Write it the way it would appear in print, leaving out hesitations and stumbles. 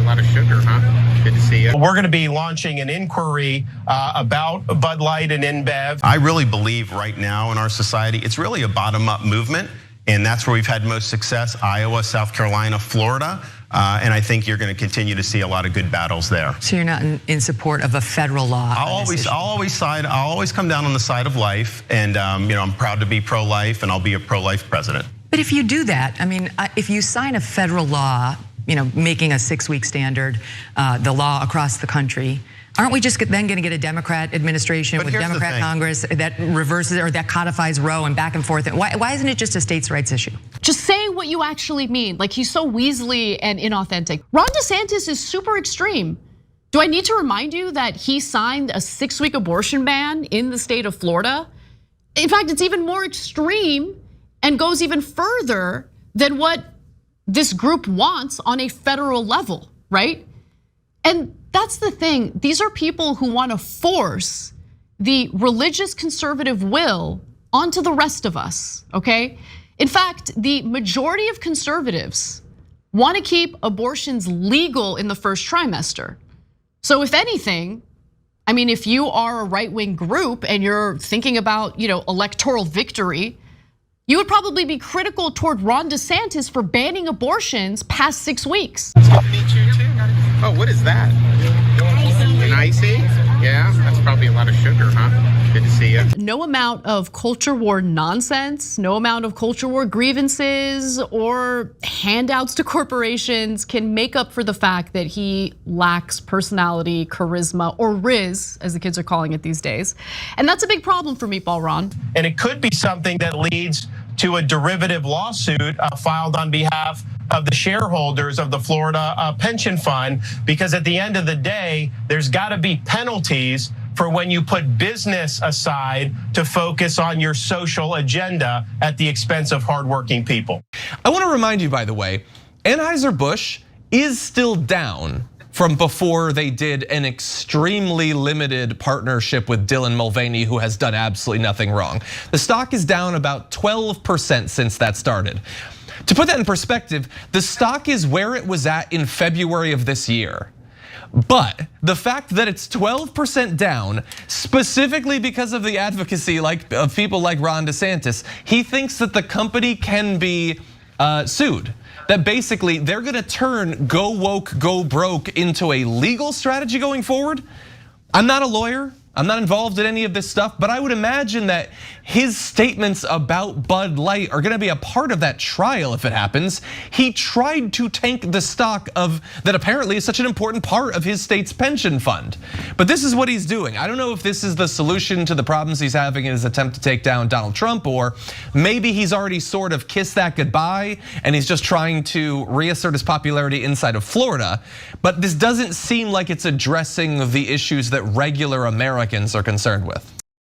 lot of sugar, huh? Good to see you. We're going to be launching an inquiry about Bud Light and InBev. I really believe right now in our society, it's really a bottom-up movement. And that's where we've had most success: Iowa, South Carolina, Florida. And I think you're going to continue to see a lot of good battles there. So you're not in support of a federal law? I'll always come down on the side of life, and I'm proud to be pro-life, and I'll be a pro-life president. But if you do that, I mean, if you sign a federal law, making a 6-week standard, the law across the country, aren't we just then going to get a Democrat administration with Democrat Congress that reverses or that codifies Roe and back and forth? Why isn't it just a states' rights issue? Just say what you actually mean. Like, he's so weaselly and inauthentic. Ron DeSantis is super extreme. Do I need to remind you that he signed a 6-week abortion ban in the state of Florida? In fact, it's even more extreme and goes even further than what this group wants on a federal level, right? And that's the thing. These are people who want to force the religious conservative will onto the rest of us, okay? In fact, the majority of conservatives want to keep abortions legal in the first trimester. So if anything, I mean, if you are a right-wing group and you're thinking about, electoral victory, you would probably be critical toward Ron DeSantis for banning abortions past 6 weeks. It's good to meet you too. Oh, what is that? An icy? Yeah, that's probably a lot of sugar, huh? Good to see you. No amount of culture war nonsense, no amount of culture war grievances or handouts to corporations can make up for the fact that he lacks personality, charisma, or Riz, as the kids are calling it these days. And that's a big problem for Meatball Ron. And it could be something that leads to a derivative lawsuit filed on behalf of the shareholders of the Florida pension fund, because at the end of the day, there's got to be penalties for when you put business aside to focus on your social agenda at the expense of hardworking people. I want to remind you, by the way, Anheuser-Busch is still down from before they did an extremely limited partnership with Dylan Mulvaney, who has done absolutely nothing wrong. The stock is down about 12% since that started. To put that in perspective, the stock is where it was at in February of this year. But the fact that it's 12% down, specifically because of the advocacy of people like Ron DeSantis, he thinks that the company can be sued. That basically they're gonna turn go woke, go broke into a legal strategy going forward. I'm not a lawyer. I'm not involved in any of this stuff, but I would imagine that his statements about Bud Light are gonna be a part of that trial if it happens. He tried to tank the stock of that apparently is such an important part of his state's pension fund. But this is what he's doing. I don't know if this is the solution to the problems he's having in his attempt to take down Donald Trump, or maybe he's already sort of kissed that goodbye and he's just trying to reassert his popularity inside of Florida. But this doesn't seem like it's addressing the issues that regular Americans are concerned with.